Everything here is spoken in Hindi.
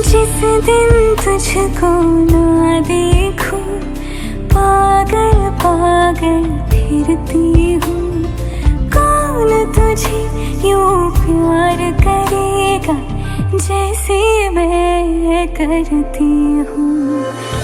जिस दिन तुझको ना देखूं पागल पागल फिरती हूँ। कौन तुझे यूं प्यार करेगा जैसे मैं करती हूँ।